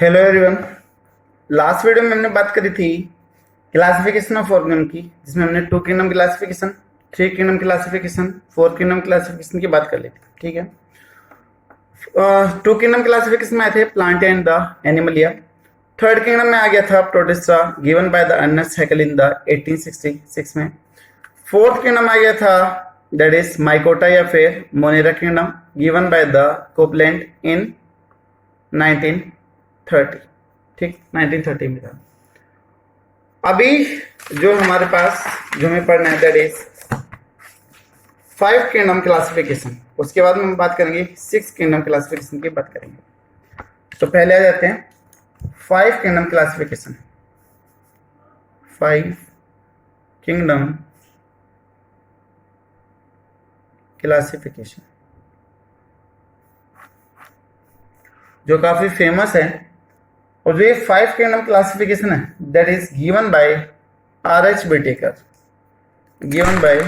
Hello everyone. Last video में हमने बात करी थी क्लासिफिकेशन ऑफ ऑर्गन की, जिसमें हमने 2 kingdom classification, 3 kingdom classification, 4 kingdom classification की बात कर ली थी। ठीक है। 2 किंगडम क्लासिफिकेशन में आए थे plant and the animalia. Third kingdom में आ गया था protista given by the Ernest Haeckel in the 1866 में। फोर्थ किंगडम आ गया था दैट इज माइकोटा या फिर Monera kingdom given by the Copeland in 1930। ठीक, 1930 में था। अभी जो हमारे पास जो हमें पढ़ना है दैट इज 5 किंगडम क्लासिफिकेशन। उसके बाद में हम बात करेंगे 6 किंगडम क्लासिफिकेशन की बात करेंगे। तो पहले आ जाते हैं 5 किंगडम क्लासिफिकेशन। 5 किंगडम क्लासिफिकेशन जो काफी फेमस है, और जो ये 5 किंगडम क्लासिफिकेशन है that is given by R.H. Whittaker, given by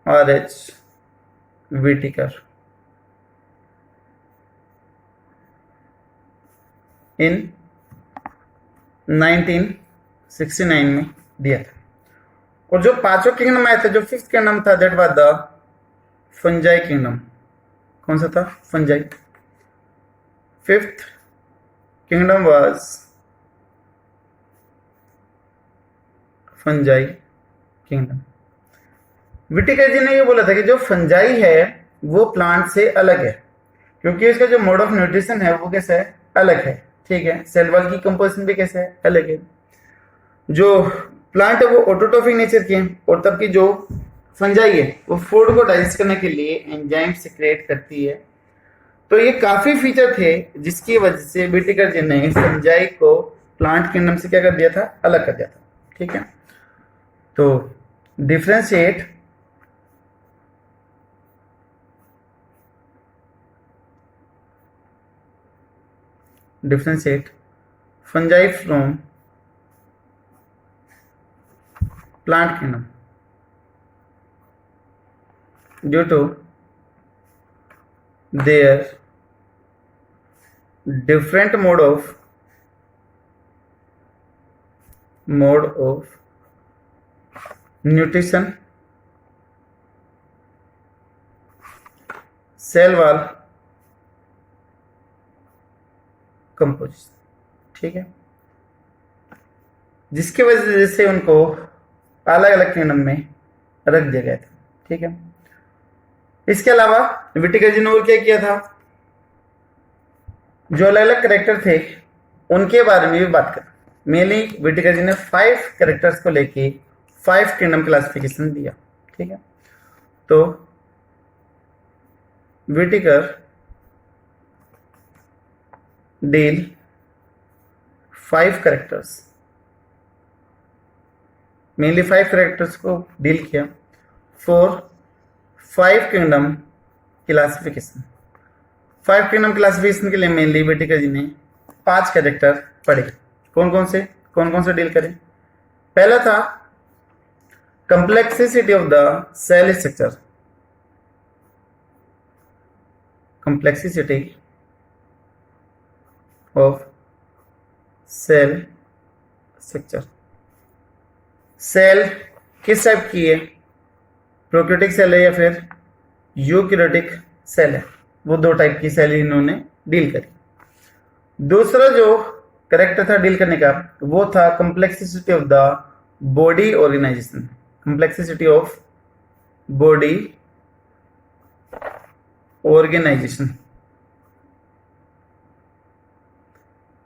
R.H. Whittaker इन 1969 में दिया था। और जो पांचों किंगडम आए थे, जो 5th किंगडम था that was the fungi kingdom. कौन सा था? Fungi. 5th kingdom was fungi kingdom. Whittaker ji ने ये बोला था कि जो फंजाई है वो प्लांट से अलग है, क्योंकि इसका जो मोड ऑफ न्यूट्रिशन है वो कैसा है? अलग है। ठीक है। सेल वॉल की कंपोजिशन भी कैसे है? अलग है। जो प्लांट है वो ऑटोट्रोफिक नेचर के हैं, और तब की जो फंजाई है वो फूड को डाइजेस्ट करने के लिए एंजाइम सिक्रेट करती है। तो ये काफी फीचर थे जिसकी वजह से विटिकर जी ने फंजाई को प्लांट किंगडम से क्या कर दिया था? अलग कर दिया था। ठीक है। तो differentiate fungi from plant kingdom due to their different mode of nutrition, cell wall composition। ठीक है। जिसकी वजह से उनको अलग अलग किंगडम में रख दिया गया था। ठीक है। इसके अलावा विटिकर जी ने और क्या किया था? जो अलग अलग कैरेक्टर थे उनके बारे में भी बात कर। मेनली विटिकर जी ने 5 कैरेक्टर्स को लेके 5 किंगडम क्लासिफिकेशन दिया। ठीक है। तो विटिकर डील 5 कैरेक्टर्स, मेनली 5 कैरेक्टर्स को डील किया for 5 kingdom classification. 5 kingdom classification के लिए मेनली विटिकर जी ने 5 कैरेक्टर पढ़े। कौन कौन से डील करें? पहला था complexity of the cell structure. Complexity of cell structure. Cell किस टाइप की है? प्रोकैरियोटिक सेल है या फिर यूकैरियोटिक सेल है? वो 2 टाइप की सेल इन्होंने डील करी। दूसरा जो करेक्टर था डील करने का वो था complexity of the body organisation. Complexity of body organisation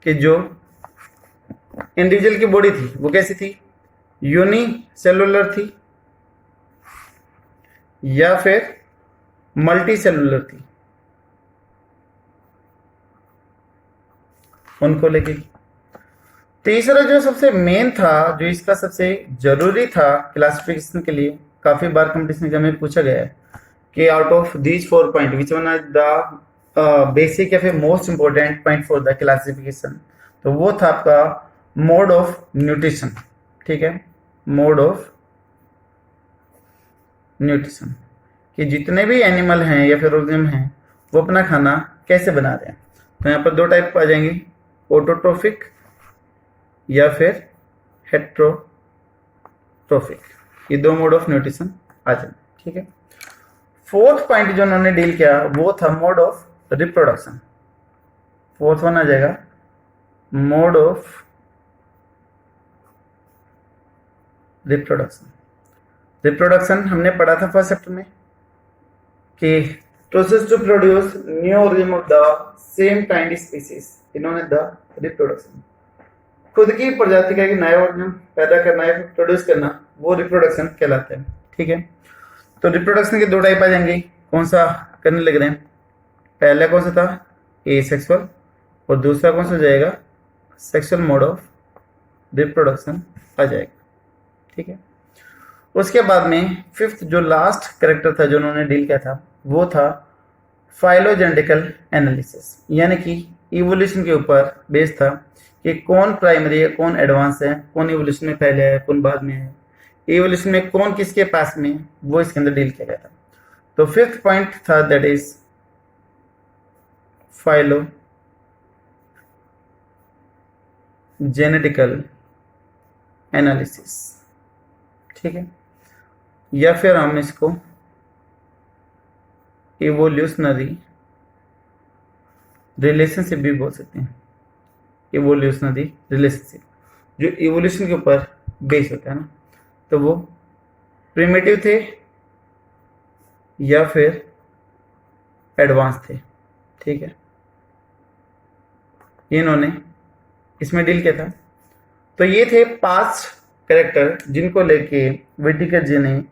कि जो इंडिविजुअल की बॉडी थी वो कैसी थी? यूनिसेलुलर थी या फिर मल्टी सेलुलर थी? उनको लेके। तीसरा जो सबसे मेन था, जो इसका सबसे जरूरी था क्लासिफिकेशन के लिए, काफी बार कंपटीशन एग्जाम में पूछा गया है कि out of these 4 point which one are the basic या फिर most important point for the classification, तो वो था आपका मोड ऑफ न्यूट्रिशन। ठीक है। Mode of nutrition. कि जितने भी एनिमल हैं या फिर ऑर्गेनिज्म हैं वो अपना खाना कैसे बना रहे हैं। तो यहाँ पर दो टाइप आ जाएंगी, ऑटोट्रोफिक या फिर हेट्रोट्रोफिक, ये दो मोड ऑफ न्यूट्रिशन आ जाएंगे। ठीक है, फोर्थ पॉइंट जो उन्होंने डील किया वो था mode of reproduction. Fourth one आ जाएगा मोड ऑफ रिप्रोडक्शन। रिप्रोडक्शन हमने पढ़ा था फर्स्ट चैप्टर में कि process to produce new organism of the same kind species, इन्होंने द रिप्रोडक्शन, खुद की प्रजाति का एक नया ऑर्गेनिज्म पैदा करना या प्रोड्यूस करना, वो रिप्रोडक्शन कहलाता है। ठीक है, तो रिप्रोडक्शन के दो टाइप आ जाएंगे, कौन सा करने लग रहे हैं। पहला कौन सा था, एसेक्सुअल, और दूसरा कौन सा हो जाएगा, सेक्सुअल मोड ऑफ रिप्रोडक्शन आ जाएगा। ठीक है, उसके बाद में फिफ्थ जो लास्ट कैरेक्टर था जो उन्होंने डील किया था वो था फाइलोजेनेटिकल एनालिसिस, यानी कि इवोल्यूशन के ऊपर बेस था कि कौन प्राइमरी है, कौन एडवांस है, कौन इवोल्यूशन में पहले है, कौन बाद में है, इवोल्यूशन में कौन किसके पास में, वो इसके अंदर डील किया गया था। तो फिफ्थ पॉइंट था दैट इज फाइलोजेनेटिकल एनालिसिस। ठीक है, या फिर हम इसको इवोल्यूशनरी रिलेशनशिप भी बोल सकते हैं। इवोल्यूशनरी रिलेशनशिप जो इवोल्यूशन के ऊपर बेस होता है ना, तो वो प्रिमिटिव थे या फिर एडवांस थे। ठीक है, इन्होंने इसमें डील किया था। तो ये थे 5 कैरेक्टर जिनको लेके व्हिटेकर जी ने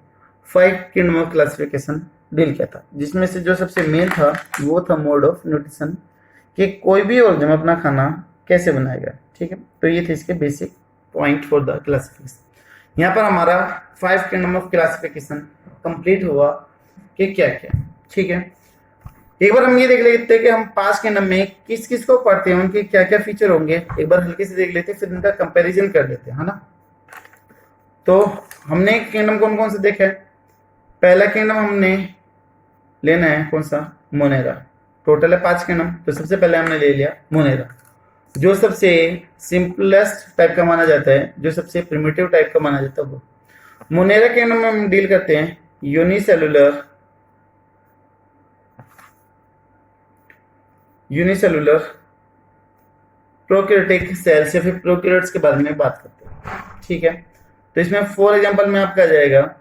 5 किंगडम ऑफ क्लासिफिकेशन डील किया था, जिसमें से जो सबसे मेन था वो था मोड ऑफ न्यूट्रिशन, कि कोई भी ऑर्गेनिज्म अपना खाना कैसे बनाएगा। ठीक है, तो ये थे इसके basic point for the classification. यहाँ पर हमारा 5 किंगडम ऑफ क्लासिफिकेशन कंप्लीट हुआ कि क्या क्या। ठीक है, एक बार हम ये देख लेते हैं कि हम 5 किंगडम में किस किस को पढ़ते हैं, उनके क्या क्या फीचर होंगे, एक बार हल्के से देख लेते हैं, फिर इनका कंपैरिजन कर लेते हैं, है ना। तो हमने किंगडम कौन कौन से देखे। पहला किंगडम हमने लेना है कौन सा, मोनेरा। टोटल है 5 किंगडम, तो सबसे पहले हमने ले लिया मोनेरा, जो सबसे सिंपलेस्ट टाइप का माना जाता है, जो सबसे प्रिमिटिव टाइप का माना जाता है वो मोनेरा किंगडम में हम डील करते हैं यूनिसेलुलर प्रोकैरियोटिक सेल्स या फिर प्रोकैरियोट्स के बारे में बात करते हैं। ठीक है, तो इसमें फॉर एग्जांपल में आपका आ जाएगा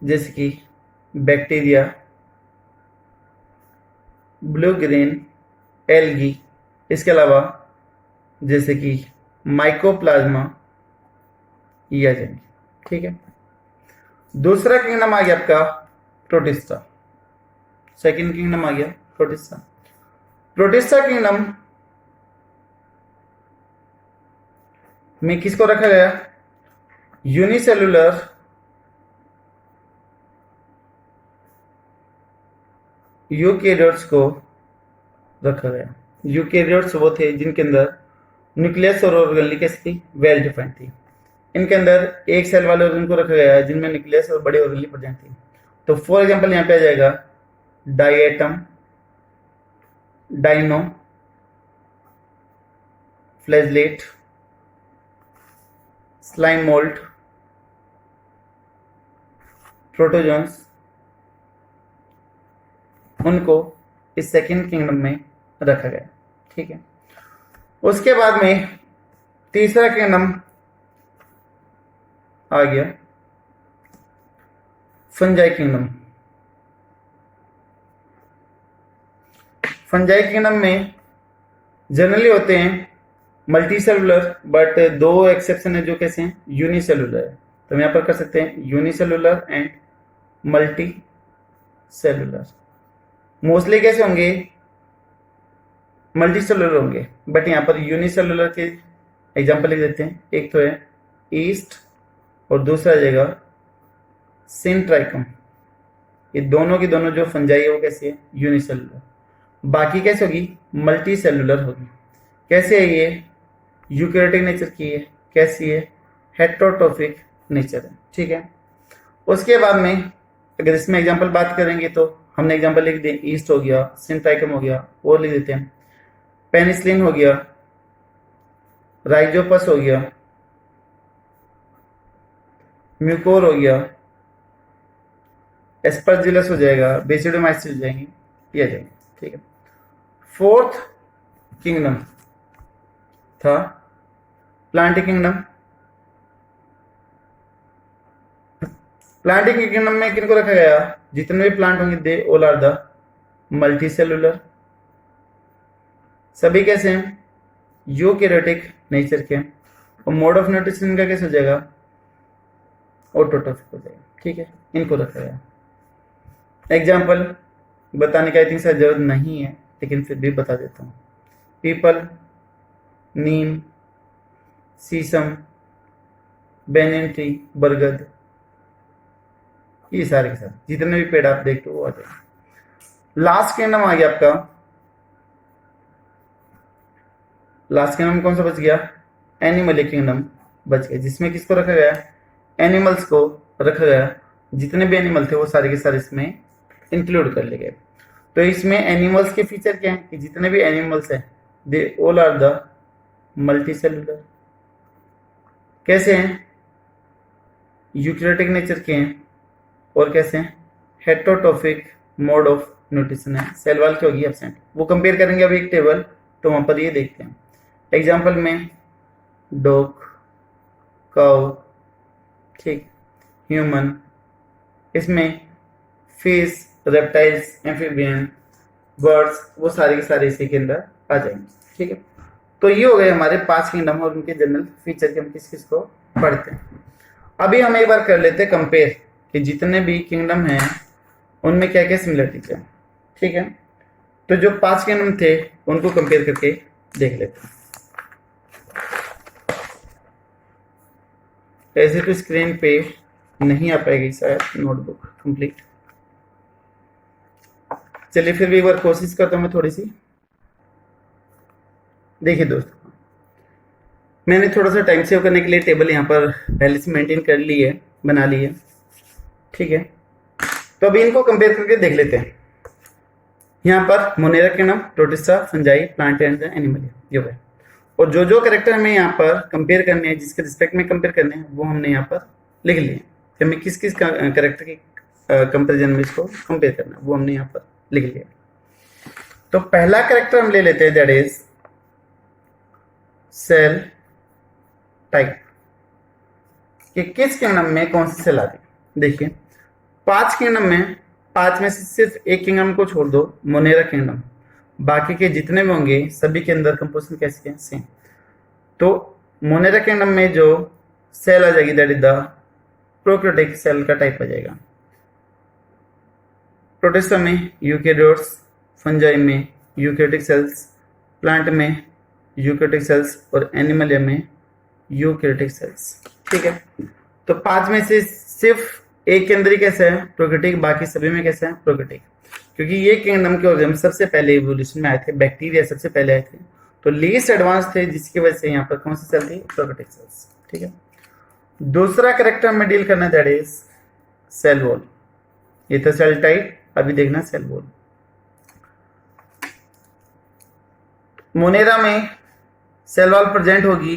जैसे कि बैक्टीरिया, ब्लू ग्रीन एल्गी, इसके अलावा जैसे कि माइकोप्लाज्मा, ये आ जाएंगे। ठीक है, दूसरा किंगडम आ गया आपका प्रोटिस्टा, सेकंड किंगडम आ गया प्रोटिस्टा। प्रोटिस्टा किंगडम में किसको रखा गया, यूनिसेलुलर यूकैरियोट्स को रखा गया। यूकैरियोट्स वो थे जिनके अंदर न्यूक्लियस और ऑर्गेनेल कैसी थी, वेल डिफाइंड थी। इनके अंदर एक सेल वाले ऑर्गेन को रखा गया है जिनमें न्यूक्लियस और बड़े ऑर्गेनेल प्रेजेंट थी। तो फॉर एग्जांपल यहाँ पे आ जाएगा diatom, dino, flagellate, slime mould, protozoans, उनको इस सेकंड किंगडम में रखा गया। ठीक है, उसके बाद में तीसरा किंगडम आ गया फंजाई किंगडम। फंजाई किंगडम में जनरली होते हैं मल्टी सेलुलर, बट 2 एक्सेप्शन है जो कैसे हैं, यूनिसेलुलर है। तो हम यहाँ पर कर सकते हैं unicellular and multi cellular. Mostly कैसे होंगे, मल्टी सेलुलर होंगे, बट यहाँ पर यूनिसेलुलर के एग्जांपल लिख देते हैं। एक तो है ईस्ट और दूसरा आ जाएगा सिंट्राइकम। ये दोनों की दोनों जो फंजाई है वो कैसी है, यूनिसेलुलर। बाकी कैसे होगी, मल्टी सेलुलर होगी। कैसे है ये, यूकैरियोटिक नेचर की है। कैसी है, हेटेरोट्रोफिक नेचर है। ठीक है, उसके बाद में अगर इसमें एग्जांपल बात करेंगे तो हमने एग्जांपल लिख दिए, ईस्ट हो गया, सिंथाइकम हो गया, और लिख देते हैं, पेनिसिलिन हो गया, राइजोपस हो गया, म्यूकोर हो गया, एस्परजिलस हो जाएगा, बेसिडोमाइसिस हो जाएंगे, ये आ जाएंगे। ठीक है, फोर्थ किंगडम था प्लांट किंगडम। प्लांट किंगडम में किनको रखा गया, जितने भी प्लांट होंगे they all are the multicellular, सभी कैसे हैं, यूकैरियोटिक नेचर के, और मोड ऑफ न्यूट्रिशन का कैसे हो जाएगा, ऑटोट्रोफिक हो जाएगा। ठीक है, इनको रखा गया। एग्जाम्पल बताने का आई थिंक शायद जरूरत नहीं है, लेकिन फिर भी बता देता हूँ, पीपल, नीम, शीशम, बैनियन ट्री, बरगद, ये सारे के साथ जितने भी पेड़ आप देखते हो वो आ जाएंगे। लास्ट किंगडम आ गया आपका, लास्ट किंगडम कौन सा बच गया, एनिमल किंगडम बच गया, जिसमें किसको रखा गया, एनिमल्स को रखा गया, जितने भी एनिमल थे वो सारे के सारे इसमें इंक्लूड कर लिए गए। तो इसमें एनिमल्स के फीचर क्या हैं कि जितने भी एनिमल्स हैं they all are the multicellular, कैसे हैं, यूकैरियोटिक नेचर के हैं, और कैसे हैं, हेटेरोट्रोफिक मोड ऑफ न्यूट्रिशन है, सेल वॉल की होगी एब्सेंट। वो कंपेयर करेंगे अभी एक टेबल, तो वहां पर ये देखते हैं। एग्जाम्पल में डॉग, काउ, ठीक, ह्यूमन, इसमें फिश, रेप्टाइल्स, एम्फीबियन, बर्ड्स, वो सारे के सारे इसी के अंदर आ जाएंगे। ठीक है, तो ये हो गए हमारे 5 किंगडम और उनके जनरल फीचर के हम किस किस को पढ़ते हैं। अभी हम एक बार कर लेते हैं कंपेयर कि जितने भी किंगडम हैं उनमें क्या क्या सिमिलरिटीज है। ठीक है, तो जो 5 किंगडम थे उनको कंपेयर करके देख लेते हैं। ऐसे तो स्क्रीन पे नहीं आ पाएगी शायद नोटबुक कंप्लीट, चलिए फिर भी एक बार कोशिश करता हूं मैं थोड़ी सी। देखिए दोस्तों, मैंने थोड़ा सा टाइम सेव करने के लिए टेबल यहाँ पर पहले से मेंटेन कर ली है, बना ली है। ठीक है, तो अभी इनको कंपेयर करके देख लेते हैं। यहाँ पर Monera kingdom, protista, fungi, plant and animal, ये है। और जो जो कैरेक्टर हमें यहाँ पर कंपेयर करने हैं, जिसके रिस्पेक्ट में कंपेयर करने हैं, वो हमने यहाँ पर लिख लिए कि हमें किस किस कैरेक्टर की कंपेरिजन में इसको कंपेयर करना है, वो हमने यहाँ पर लिख लिया। तो पहला कैरेक्टर हम ले लेते हैं, दैट इज सेल टाइप, कि किस किंगडम में कौन सी सेल आती है। देखिए 5 किंगडम में 5 में से सिर्फ एक किंगडम को छोड़ दो, मोनेरा किंगडम, बाकी के जितने भी होंगे सभी के अंदर कंपोजिशन कैसे है, सेम। तो मोनेरा किंगडम में जो सेल आ जाएगी that is the prokaryotic cell का टाइप आ जाएगा। प्रोटिस्टा में यूकैरियोट्स, फंजाई में यूकैरियोटिक सेल्स, प्लांट में यूकैरियोटिक सेल्स, और एनिमल में यूकैरियोटिक सेल्स। ठीक है, तो 5 में से सिर्फ एक के अंदर ही कैसे है, प्रोकैरियोटिक, बाकी सभी में कैसे है, प्रोकैरियोटिक। क्योंकि ये किंगडम के ऑर्गेनिज्म सबसे पहले इवोल्यूशन में आए थे, बैक्टीरिया सबसे पहले आए थे, तो लीस्ट एडवांस थे, जिसकी वजह से यहाँ पर कौन सी सेल थी, प्रोकैरियोटिक सेल्स। ठीक है, दूसरा कैरेक्टर हमें डील करना है, दैट इज सेल वॉल। ये था सेल टाइप, अभी देखना सेल वॉल। मोनेरा में सेल वॉल प्रेजेंट होगी,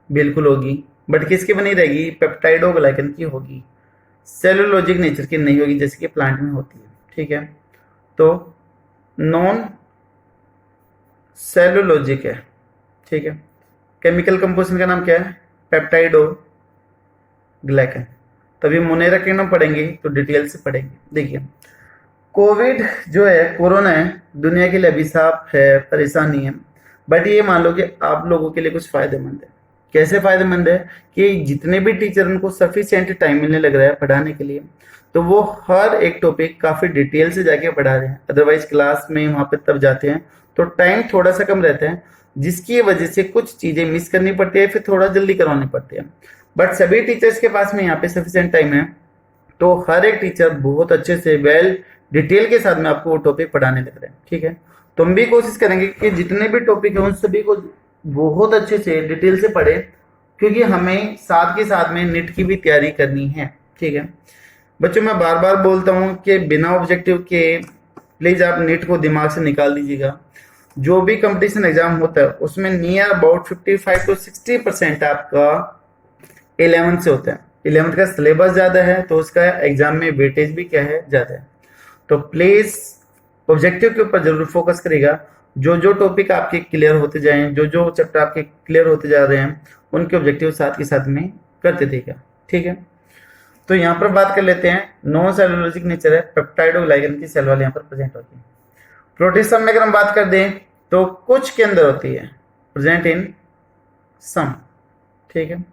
बिल्कुल होगी, बट किसकी बनी रहेगी, पेप्टाइडोग्लाइकन की होगी, सेलुलोजिक नेचर की नहीं होगी, जैसे कि प्लांट में होती है। ठीक है, तो नॉन सेलुलोजिक है। ठीक है, केमिकल कंपोजिशन का नाम क्या है, पेप्टाइडोग्लाइकन। तभी मोनेरा किंगडम पढ़ेंगे तो डिटेल से पढ़ेंगे। देखिए कोविड जो है, कोरोना है, दुनिया के लिए अभिशाप है, परेशानी है, बट ये मान लो कि आप लोगों के लिए कुछ फायदेमंद है। कैसे फायदेमंद है कि जितने भी टीचर उनको सफिशिएंट टाइम मिलने लग रहा है पढ़ाने के लिए, तो वो हर एक टॉपिक काफी डिटेल से जाके पढ़ा रहे हैं। अदरवाइज क्लास में वहां पे तब जाते हैं तो टाइम थोड़ा सा कम रहता है, जिसकी वजह से कुछ चीजें मिस करनी पड़ती है, फिर थोड़ा जल्दी करवानी पड़ती है। बट सभी टीचर्स के पास में यहाँ पे सफिशिएंट टाइम है, तो हर एक टीचर बहुत अच्छे से वेल डिटेल के साथ में आपको वो टॉपिक पढ़ाने लग रहे हैं। ठीक है, तो हम भी कोशिश करेंगे कि जितने भी टॉपिक है उन सभी को बहुत अच्छे से डिटेल से पढ़े, क्योंकि हमें साथ के साथ में नीट की भी तैयारी करनी है। ठीक है, बच्चों मैं बार बार बोलता हूं कि बिना ऑब्जेक्टिव के प्लीज आप नीट को दिमाग से निकाल दीजिएगा। जो भी कंपटीशन एग्जाम होता है उसमें नियर अबाउट 55 टू 60% आपका 11th से होता है। 11th का सिलेबस ज्यादा है तो उसका एग्जाम में वेटेज भी क्या है, ज्यादा है। तो प्लीज ऑब्जेक्टिव के ऊपर जरूर फोकस करेगा। जो जो टॉपिक आपके क्लियर होते जाएं, जो जो चैप्टर आपके क्लियर होते जा रहे हैं, उनके ऑब्जेक्टिव साथ के साथ में करते देगा। ठीक है, तो यहाँ पर बात कर लेते हैं। नॉन सेलुलोजिक नेचर है, पेप्टाइडोग्लाइकन की सेल वाल यहाँ पर प्रेजेंट होती है। प्रोटीसम में अगर हम बात कर दें तो कुछ के अंदर होती है, प्रेजेंट इन सम। ठीक है,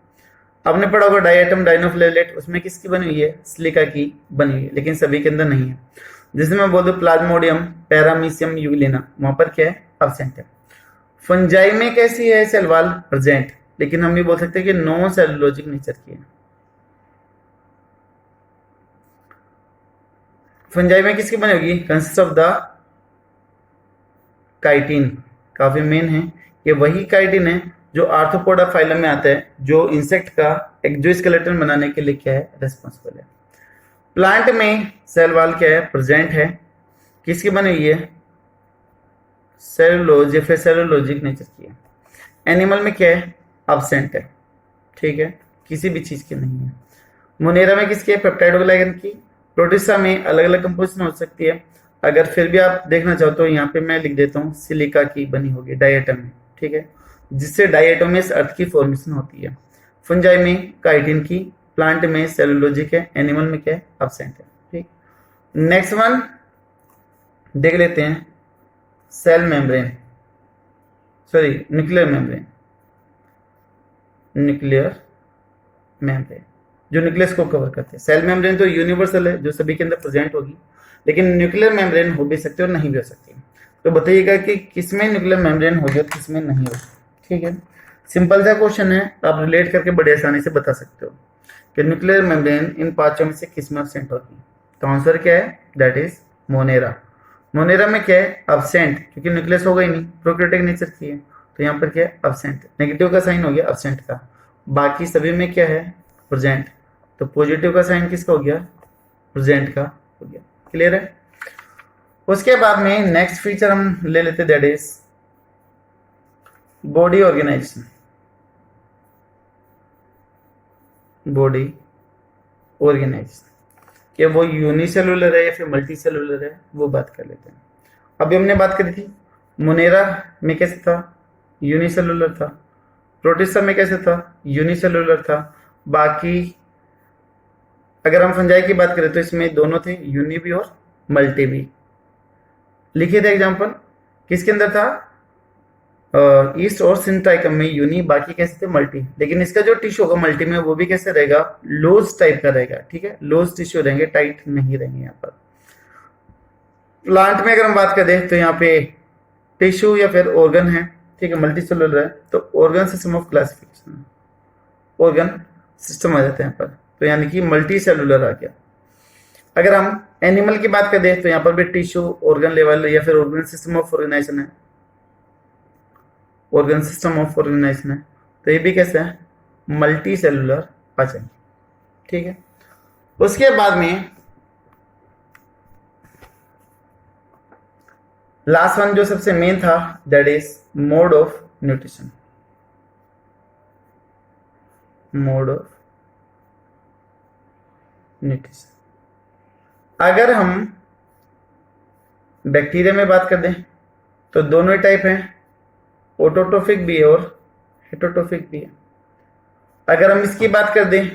आपने पढ़ा होगा डायटम डाइनोफ्लेलेट, उसमें किसकी बनी हुई है, सिलिका की बनी हुई है, लेकिन सभी के अंदर नहीं है। जिसमें मैं बोल दूं प्लाज्मोडियम पैरामीशियम यूलिना, वहां पर क्या है, एब्सेंट है। फंजाई में कैसी है सेल वाल, प्रेजेंट, लेकिन हम ये बोल सकते हैं कि नॉन सेलुलोजिक नेचर की है। फंजाई में किसकी बनी होगी, कंसिस्ट ऑफ द काइटिन। काफी मेन है, ये वही काइटिन है जो आर्थ्रोपोडा फाइलम में आता है, जो इंसेक्ट का एक्सोस्केलेटन बनाने के लिए क्या है, रेस्पॉन्सिबल है। प्लांट में सेल वाल क्या है, प्रेजेंट है, किसकी बनी हुई है, सेलुलोज या फिर सेलुलोजिक नेचर की है। एनिमल में क्या है, एब्सेंट है। ठीक है, किसी भी चीज की नहीं है। मोनेरा में किसकी है, पेप्टाइडोग्लाइकन की। प्रोटिस्टा में अलग अलग कंपोजिशन हो सकती है, अगर फिर भी आप देखना चाहो तो यहाँ पे मैं लिख देता हूँ सिलिका की बनी होगी डायटम में। ठीक है, जिससे डायटोमस अर्थ की फॉर्मेशन होती है। फंजाई में काइटिन की, प्लांट में सेलुलोजिक है, एनिमल में क्या है, एब्सेंट है। ठीक, नेक्स्ट वन देख लेते हैं, cell membrane, sorry nuclear membrane. Nuclear membrane जो न्यूक्लियस को कवर करते हैं। सेल मेम्ब्रेन तो यूनिवर्सल है, जो सभी के अंदर प्रेजेंट होगी, लेकिन न्यूक्लियर मेम्ब्रेन हो भी सकती है और नहीं भी हो सकती। तो बताइएगा कि किसमें न्यूक्लियर मेम्ब्रेन होगी और किसमें नहीं होगी। ठीक है, सिंपल सा क्वेश्चन है, आप रिलेट करके बड़े आसानी से बता सकते हो कि न्यूक्लियर मेम्ब्रेन इन पांचों में से किसमें एब्सेंट होगी। तो आंसर क्या है, दैट इज मोनेरा। मोनेरा में क्या है, एब्सेंट, क्योंकि न्यूक्लियस होगा ही नहीं, प्रोकैरियोटिक नेचर की है, तो यहाँ पर क्या है, एब्सेंट। नेगेटिव का साइन हो गया एब्सेंट का, बाकी सभी में क्या है, प्रेजेंट। तो पॉजिटिव का साइन किसका हो गया, प्रेजेंट का हो गया। क्लियर है। उसके बाद में नेक्स्ट फीचर हम ले लेते, that is body organisation. Body organisation कि वो यूनिसेलुलर है या फिर मल्टी सेलुलर है, वो बात कर लेते हैं। अभी हमने बात करी थी मोनेरा में कैसे था, यूनिसेलुलर था। प्रोटिस्टा में कैसे था, यूनिसेलुलर था। बाकी अगर हम फंजाई की बात करें तो इसमें दोनों थे, यूनि भी और मल्टी भी। लिखिए थे एग्जांपल, किसके अंदर था, ईस्ट और सिंट्राइकम में यूनि, बाकी कैसे थे, मल्टी। लेकिन इसका जो टिश्यू होगा मल्टी में, वो भी कैसे रहेगा, लूज टाइप का रहेगा। ठीक है, लूज टिश्यू रहेंगे, टाइट नहीं रहेंगे। यहाँ पर प्लांट में अगर हम बात करें तो यहाँ पे टिश्यू या फिर ऑर्गन है, ठीक है, मल्टी सेलुलर है, तो organ system of classification, organ system आ जाता है यहाँ पर, तो यानी कि मल्टी सेलुलर आ गया। अगर हम एनिमल की बात करें तो यहाँ पर भी टिश्यू, ऑर्गन लेवल या फिर ऑर्गन सिस्टम ऑफ ऑर्गेनाइजेशन है, ऑर्गन सिस्टम ऑफ ऑर्गेनाइजेशन है, तो ये भी कैसे है, मल्टी सेलुलर आ जाएंगे। ठीक है, उसके बाद में लास्ट वन जो सबसे मेन था, that is mode of nutrition. Mode of nutrition, अगर हम बैक्टीरिया में बात कर दें तो दोनों ही टाइप हैं, ऑटोट्रोफिक भी है और हेटरोट्रोफिक भी है। अगर हम इसकी बात कर दें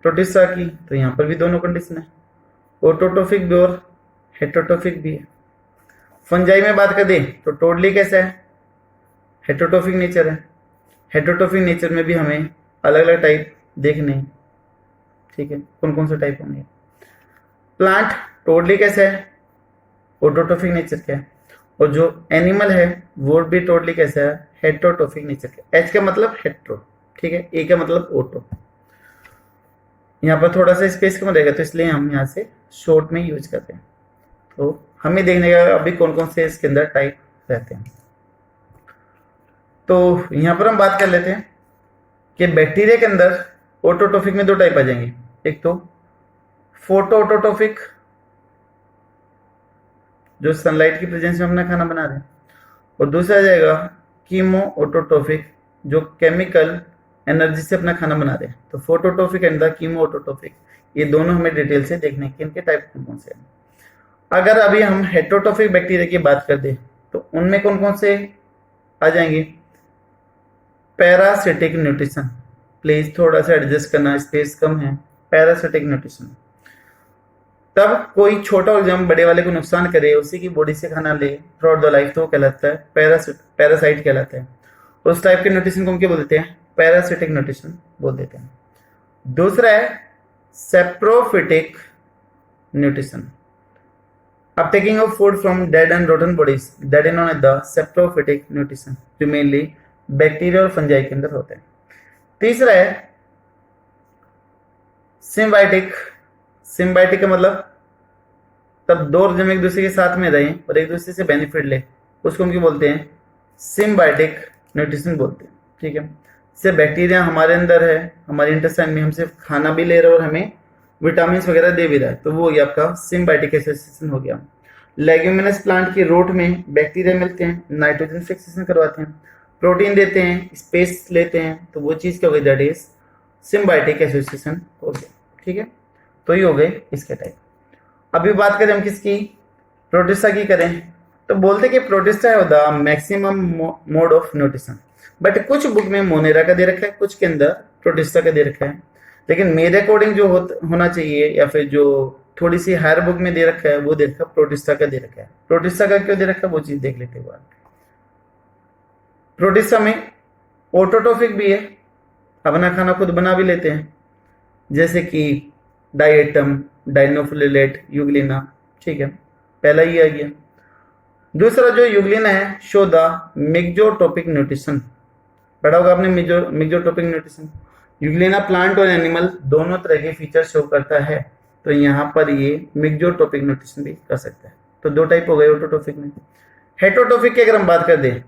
प्रोटिस्टा की, तो यहां पर भी दोनों कंडीशन है, ऑटोट्रोफिक भी और हेटरोट्रोफिक भी है। फंजाई में बात कर दें तो टोटली कैसा है, हेटरोट्रोफिक नेचर है। हेटरोट्रोफिक नेचर में भी हमें अलग अलग टाइप देखने हैं। ठीक है, कौन कौन से टाइप होंगे। प्लांट टोटली कैसा है, ऑटोट्रोफिक नेचर का है, और जो एनिमल है वो भी टोटली कैसा है, हेटरोट्रोफिक नेचर का। एच का मतलब हेट्रो, ठीक है, ए का मतलब ऑटो। यहाँ पर थोड़ा सा स्पेस कम रहेगा तो इसलिए हम यहाँ से शॉर्ट में यूज करते हैं। तो हमें देखने का अभी कौन कौन से इसके अंदर टाइप रहते हैं। तो यहाँ पर हम बात कर लेते हैं कि बैक्टीरिया के अंदर ऑटोट्रोफिक में दो टाइप आ जाएंगे, एक तो फोटो ऑटोट्रोफिक, जो सनलाइट की प्रेजेंस में अपना खाना बना रहे हैं, और दूसरा आ जाएगा कीमो ऑटोट्रोफिक, जो केमिकल एनर्जी से अपना खाना बना रहे हैं। तो phototrophic and the chemo autotrophic, ये दोनों हमें डिटेल से देखने हैं कि इनके टाइप कौन कौन से हैं। अगर अभी हम हेटरोट्रोफिक बैक्टीरिया की बात कर दें तो उनमें कौन कौन से आ जाएंगे? पैरासिटिक न्यूट्रिशन, प्लीज थोड़ा सा एडजस्ट करना, स्पेस कम है। पैरासिटिक न्यूट्रिशन, तब कोई छोटा ऑर्गेनिज्म बड़े वाले को नुकसान करे, उसी की बॉडी से खाना ले थ्रू आउट द लाइफ, तो वो कहलाता है पैरासाइट कहलाता है। उस टाइप के न्यूट्रिशन को हम क्या बोल देते हैं? पैरासिटिक न्यूट्रिशन बोल देते हैं। दूसरा है सेप्रोफिटिक न्यूट्रिशन, अब taking off food from dead and rotten bodies, that is known as the saprophytic nutrition, जो मेनली बैक्टीरिया और फंजाई के अंदर होते हैं। तीसरा है सिम्बायोटिक, सिम्बायोटिक का मतलब तब दो ऑर्गेनिज्म एक दूसरे के साथ में रहें और एक दूसरे से बेनिफिट ले, उसको हम क्या बोलते हैं? सिम्बायोटिक न्यूट्रिशन बोलते हैं। ठीक है, से बैक्टीरिया हमारे अंदर है, हमारे इंटेस्टाइन में हमसे खाना भी ले रहा है और हमें विटामिन वगैरह दे भी रहा है, तो वो ये आपका सिम्बायोटिक एसोसिएशन हो गया। लेग्यूमिनस प्लांट की रूट में बैक्टीरिया मिलते हैं, नाइट्रोजन फिक्सेशन करवाते हैं, प्रोटीन देते हैं, स्पेस लेते हैं, तो वो चीज क्या हो गई? दैट इज सिम्बायोटिक एसोसिएशन हो गया। ठीक है, तो ये हो गए इसके टाइप। अभी बात करें हम किसकी? प्रोटिस्टा की करें तो बोलते कि प्रोटिस्टा है the maximum mode of nutrition, but कुछ बुक में मोनेरा का दे रखा है, कुछ के अंदर प्रोटिस्टा का दे रखा है, लेकिन मेरे अकॉर्डिंग जो होना चाहिए या फिर जो थोड़ी सी हायर बुक में दे रखा है वो दे रखा है प्रोटिस्टा का दे रखा है। प्रोटिस्टा का क्यों दे रखा है वो चीज देख लेते हैं। प्रोटिस्टा में ऑटोट्रोफिक भी है, अपना खाना खुद बना भी लेते हैं, जैसे कि डाइएटम, डाइनोफिलेट, यूग्लिना। ठीक है, पहला ही आ गया। दूसरा जो यूग्लिना है, शो द मिक्सोट्रोपिक न्यूट्रिशन, पढ़ा होगा आपने मिक्सोट्रोपिक न्यूट्रिशन। यूग्लिना प्लांट और एनिमल दोनों तरह के फीचर शो करता है, तो यहाँ पर ये मिक्सोट्रोपिक न्यूट्रिशन भी कर सकता है। तो दो टाइप हो गए ऑटोट्रोफिक में। हेटरोट्रोफिक की अगर हम बात कर दें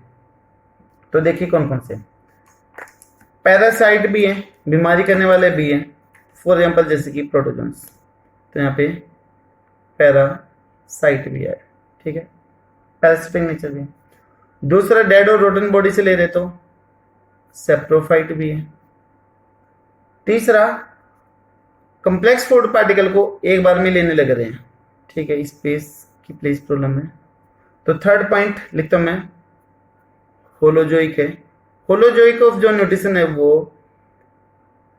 तो देखिए कौन कौन से। पैरासाइट भी है, बीमारी करने वाले भी हैं, फॉर एग्जाम्पल जैसे कि प्रोटोजोन्स, तो यहाँ पे पैरासाइट भी है। ठीक है, पैरासिटिक नेचर भी है। दूसरा डेड और रोटन बॉडी से ले रहे तो सेप्रोफाइट भी है। तीसरा कॉम्प्लेक्स फूड पार्टिकल को एक बार में लेने लग रहे हैं। ठीक है, स्पेस की प्लेस प्रॉब्लम है। तो थर्ड पॉइंट लिखता हूं मैं, होलोजोइक है। होलोजोइक ऑफ जो न्यूट्रिशन है वो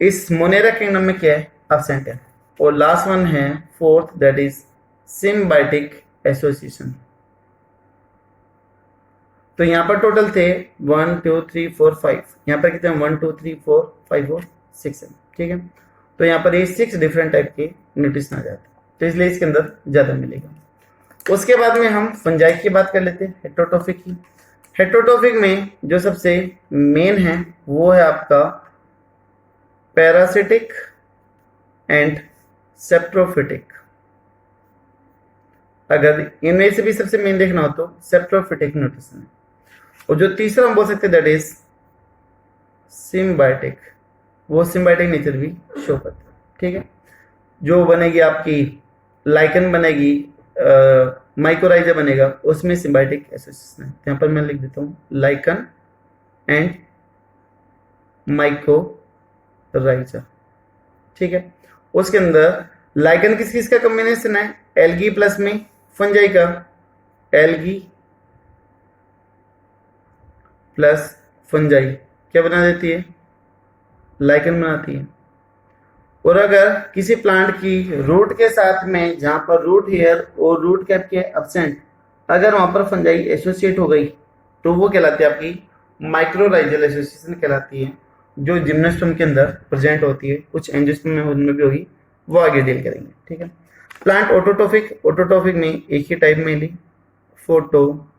इस मोनेरा किंगडम में क्या है? एब्सेंट है। और लास्ट वन है fourth, that is symbiotic association. तो यहां पर टोटल थे 1 2 3 4 5, यहाँ पर कितने? 1 2 3 4 5 और 6 है। ठीक है, तो यहाँ पर ये 6 डिफरेंट टाइप के न्यूट्रिशन आ जाते हैं, तो इसलिए इसके अंदर ज्यादा मिलेगा। उसके बाद में हम फंजाई की बात कर लेते हैं, हेटरोट्रोफिक की। हेटरोट्रोफिक में जो सबसे मेन है वो है आपका पैरासिटिक एंड सेप्रोफिटिक। अगर इनमें से भी सबसे मेन देखना हो तो सेप्रोफिटिक न्यूट्रिशन है। और जो तीसरा हम बोल सकते हैं दैट इज सिम्बायोटिक, वो सिम्बायोटिक नेचर भी शो करता है। ठीक है, जो बनेगी आपकी लाइकन बनेगी, माइकोराइजा बनेगा, उसमें सिम्बायोटिक एसोसिएशन है। यहाँ पर मैं लिख देता हूँ लाइकन एंड माइकोराइजा। ठीक है, उसके अंदर लाइकन किस किस का कॉम्बिनेशन है? एल्गी प्लस में फंजाई का, एल्गी प्लस फंजाई क्या बना देती है? लाइकन बनाती है। और अगर किसी प्लांट की रूट के साथ में, जहां पर रूट हेयर और रूट कैप के एब्सेंट, अगर वहां पर फंजाई एसोसिएट हो गई तो वो कहलाती है आपकी माइक्रोराइजल एसोसिएशन कहलाती है, जो जिम्नोस्पर्म के अंदर प्रेजेंट होती है। कुछ एंजियोस्पर्म में उनमें भी होगी, वो आगे डील करेंगे। ठीक है, प्लांट ऑटोट्रोफिक, ऑटोट्रोफिक में एक ही टाइप में ली, फोटोसिंथेसिस।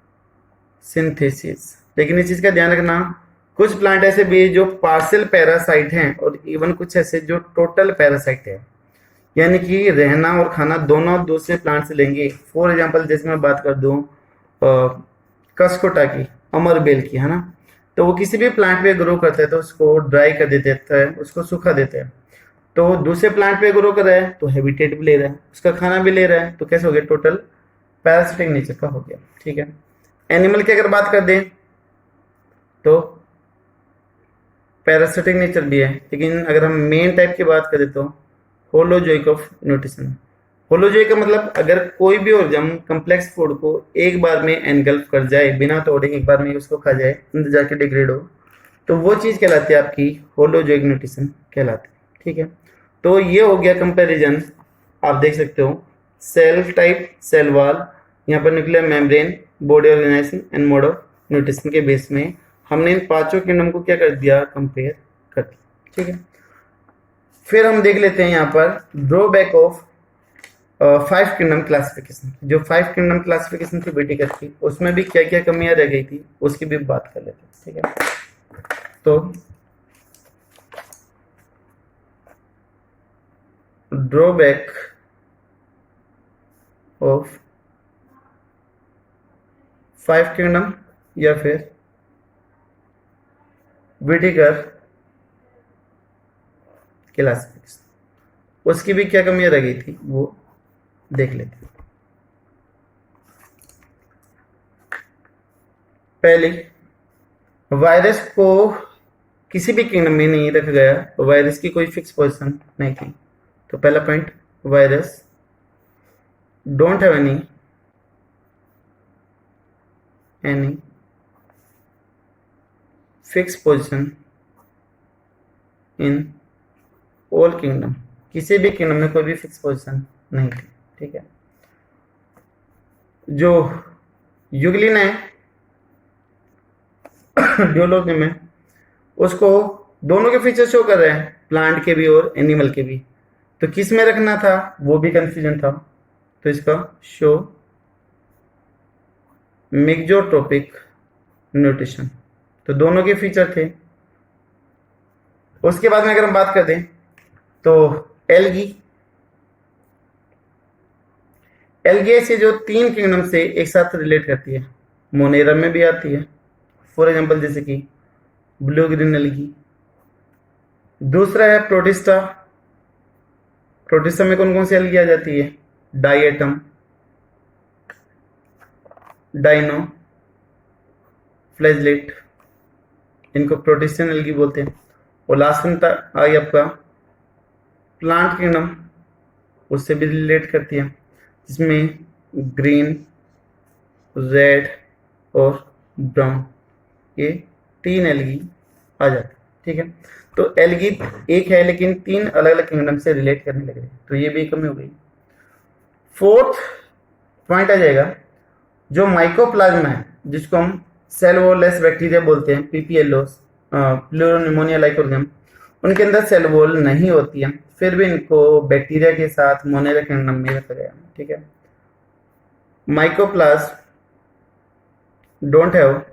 लेकिन इस चीज का ध्यान रखना, कुछ प्लांट ऐसे भी है जो पार्शियल पैरासाइट हैं और इवन कुछ ऐसे जो टोटल पैरासाइट है, यानी कि रहना और खाना दोनों दूसरे प्लांट से लेंगे। फॉर एग्जांपल जैसे मैं बात कर दूं कसकोटा की, अमरबेल की, है ना, तो वो किसी भी प्लांट पे ग्रो करते हैं तो उसको ड्राई कर देते हैं, उसको सूखा देते हैं। तो दूसरे प्लांट पे ग्रो कर रहा है तो हैबिटेट भी ले रहा है, उसका खाना भी ले रहा है, तो कैसे हो गया, टोटल पैरासिटिक नेचर का हो गया। ठीक है। एनिमल की अगर बात कर दें तो पैरासिटिक नेचर भी है, लेकिन अगर हम मेन टाइप की बात करें तो होलोजोइक ऑफ न्यूट्रिशन। होलोजोइक का मतलब अगर कोई भी ऑर्गेनिज्म कम्प्लेक्स फूड को एक बार में एनगल्फ कर जाए, बिना तोड़े एक बार में उसको खा जाए, अंदर जाके डिग्रेड हो, तो वो चीज़ कहलाती है आपकी होलोजोइक न्यूट्रिशन कहलाती है। ठीक है। तो ये हो गया कंपैरिजन, आप देख सकते हो सेल टाइप, सेल वॉल, यहाँ पर nuclear membrane, body organisation and mode of nutrition के बेस में हमने इन पांचों किंगडम को क्या कर दिया, कंपेयर कर दिया। ठीक है। फिर हम देख लेते हैं यहाँ पर ड्रॉबैक ऑफ 5 किंगडम क्लासिफिकेशन। जो 5 किंगडम क्लासिफिकेशन की बेटी करती, उसमें भी क्या क्या कमियां रह गई थी उसकी भी बात कर लेते हैं। ठीक है। तो ड्रॉबैक ऑफ 5 किंगडम या फिर विटिकर क्लासिफिकेशन, उसकी भी क्या कमियां रह गई थी वो देख लेते हैं। पहली, वायरस को किसी भी किंगडम में नहीं रखा गया, वायरस की कोई फिक्स पोजीशन नहीं थी। तो पहला point, virus don't have any fix position in all kingdom, किसी भी किंगडम में कोई भी फिक्स पोजीशन नहीं थी। ठीक है। जो यूग्लिन है ड्यूलोगिन में, उसको दोनों के फीचर शो कर रहे हैं, प्लांट के भी और एनिमल के भी, तो किस में रखना था वो भी कंफ्यूजन था। तो इसका शो मिक्सोट्रोपिक न्यूट्रिशन, तो दोनों के फीचर थे। उसके बाद में अगर हम बात कर दें तो एल्गी से जो 3 किंगडम से एक साथ रिलेट करती है, मोनेरा में भी आती है, फॉर एग्जांपल जैसे कि ब्लू ग्रीन एल्गी। दूसरा है प्रोटिस्टा। प्रोटिस्टा में कौन कौन सी एल्गी आ जाती है, डाइएटम, डाइनो, फ्लैजलेट, इनको प्रोटिस्टियन एल्गी बोलते हैं। और लास्ट में आई आपका प्लांट किंगडम, उससे भी रिलेट करती है, जिसमें ग्रीन, रेड और ब्राउन, ये 3 एल्गी आ जाती है। ठीक है। तो एल्गी एक है लेकिन 3 अलग अलग किंगडम से रिलेट करने लग रहे हैं, तो ये भी कमी हो गई। फोर्थ पॉइंट आ जाएगा जो माइकोप्लाज्मा है, जिसको हम सेल वॉललेस बैक्टीरिया बोलते हैं, पीपीएलओस, प्लूरोनिमोनिया लाइक ऑर्गेनिज्म, उनके अंदर सेल वॉल नहीं होती है, फिर भी इनको बैक्टीरिया के साथ मोनेरा किंगडम में रखा गया। ठीक है। Mycoplasma don't have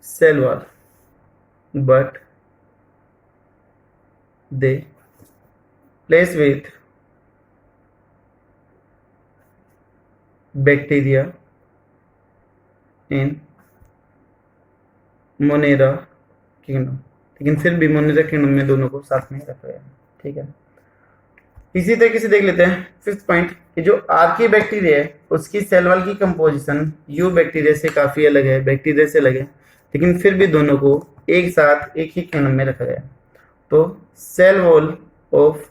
cell wall, but they place with bacteria in Monera kingdom, लेकिन फिर भी मोनेरा किंगडम में दोनों को साथ में रखा गया। ठीक है। इसी तरीके से देख लेते हैं फिफ्थ पॉइंट कि जो आर्की बैक्टीरिया है उसकी सेल वॉल की कंपोजिशन यू बैक्टीरिया से काफी अलग है, बैक्टीरिया से अलग है, लेकिन फिर भी दोनों को एक साथ एक ही किंगडम में रखा गया। तो cell wall of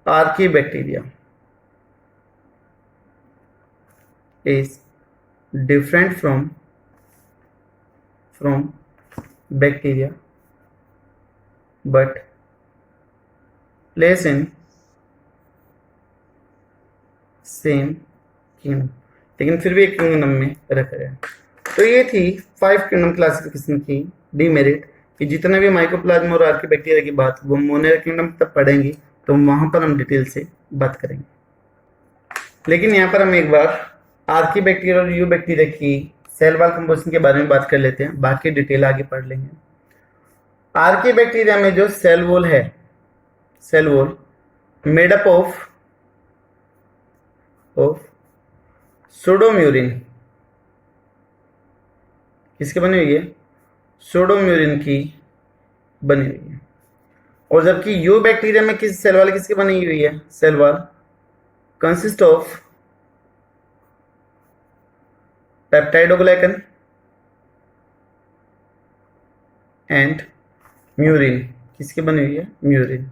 archaebacteria is different from bacteria but place in same kingdom, लेकिन फिर भी एक किंगडम में रखा गया। तो ये थी 5 किंगडम क्लासिफिकेशन की डीमेरिट, कि जितने भी माइकोप्लाज्मा और आर्की बैक्टीरिया की बात वो मोनेरा किंगडम तब पढ़ेंगे तो वहां पर हम डिटेल से बात करेंगे। लेकिन यहाँ पर हम एक बार आर्की बैक्टीरिया और यू बैक्टीरिया की सेल वॉल कंपोजिशन के बारे में बात कर लेते हैं, बाकी डिटेल आगे पढ़ लेंगे। आर्की बैक्टीरिया में जो सेल वॉल है, cell wall made up of pseudomurein, किसके बनी हुई है, सूडोम्यूरिन की बनी हुई है। और जबकि यू बैक्टीरिया में किस सेल वॉल किसकी बनी हुई है? Cell wall consist of peptidoglycan and murein. किसकी बनी हुई है? म्यूरिन।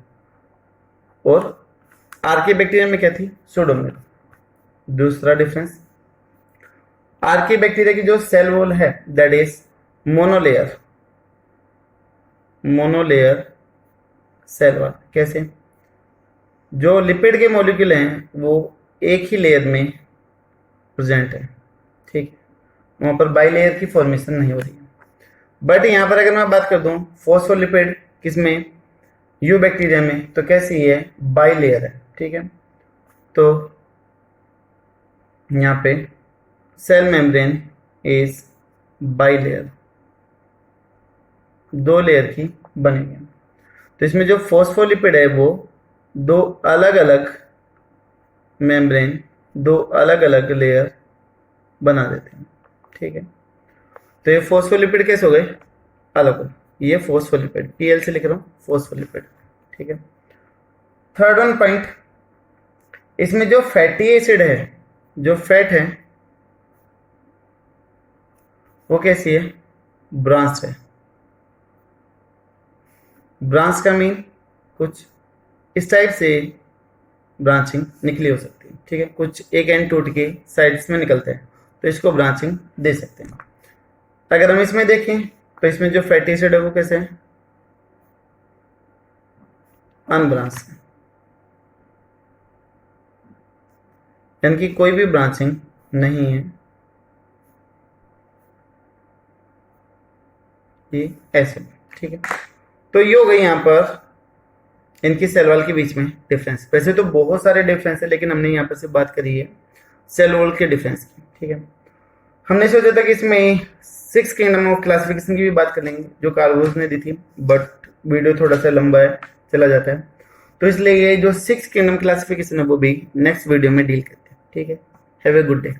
और आर्के बैक्टीरिया में क्या थी? सूडोमेर। दूसरा डिफरेंस, आर्के बैक्टीरिया की जो सेल वॉल है that is monolayer, monolayer cell wall. कैसे? जो लिपिड के मॉलिक्यूल हैं वो एक ही लेयर में प्रेजेंट है, ठीक है, वहां पर बाइलेयर की फॉर्मेशन नहीं हो रही है। बट यहां पर अगर मैं बात कर दूं फॉस्फोलिपिड किसमें? यू बैक्टीरिया में, तो कैसी है? बाइलेयर है, ठीक है। तो यहाँ पे सेल मेम्ब्रेन इज बाइलेयर, दो लेयर की बनी है। तो इसमें जो फॉस्फोलिपिड है वो दो अलग अलग मेम्ब्रेन, दो अलग अलग लेयर बना देते हैं, ठीक है। तो ये फॉस्फोलिपिड कैसे हो गए? अलग अलग। ये फॉस्फोलिपिड, पीएल से लिख रहा हूं, फॉस्फोलिपिड, ठीक है। थर्ड वन पॉइंट, इसमें जो फैटी एसिड है, जो फैट है वो कैसी है? ब्रांच है। ब्रांच का मीन कुछ इस टाइप से ब्रांचिंग निकली हो सकती है, ठीक है। कुछ एक एंड टूट के साइड्स में निकलते हैं, तो इसको ब्रांचिंग दे सकते हैं। अगर हम इसमें देखें तो इसमें जो फैटी एसिड है वो कैसे है? अनब्रांच है, यानी कि कोई भी ब्रांचिंग नहीं है। ये ऐसे, ठीक है। तो ये हो गई यहाँ पर इनकी सेल वॉल के बीच में डिफरेंस। वैसे तो बहुत सारे डिफरेंस है, लेकिन हमने यहाँ पर सिर्फ बात करी है सेल वॉल के डिफरेंस की, ठीक है। हमने सोचा था कि इसमें 6 किंगडम ऑफ क्लासिफिकेशन की भी बात कर लेंगे जो कार्ल रोज ने दी थी, बट वीडियो थोड़ा सा लंबा है, चला जाता है, तो इसलिए ये जो 6 किंगडम क्लासिफिकेशन है वो भी नेक्स्ट वीडियो में डील करते हैं, ठीक है। Have a good day.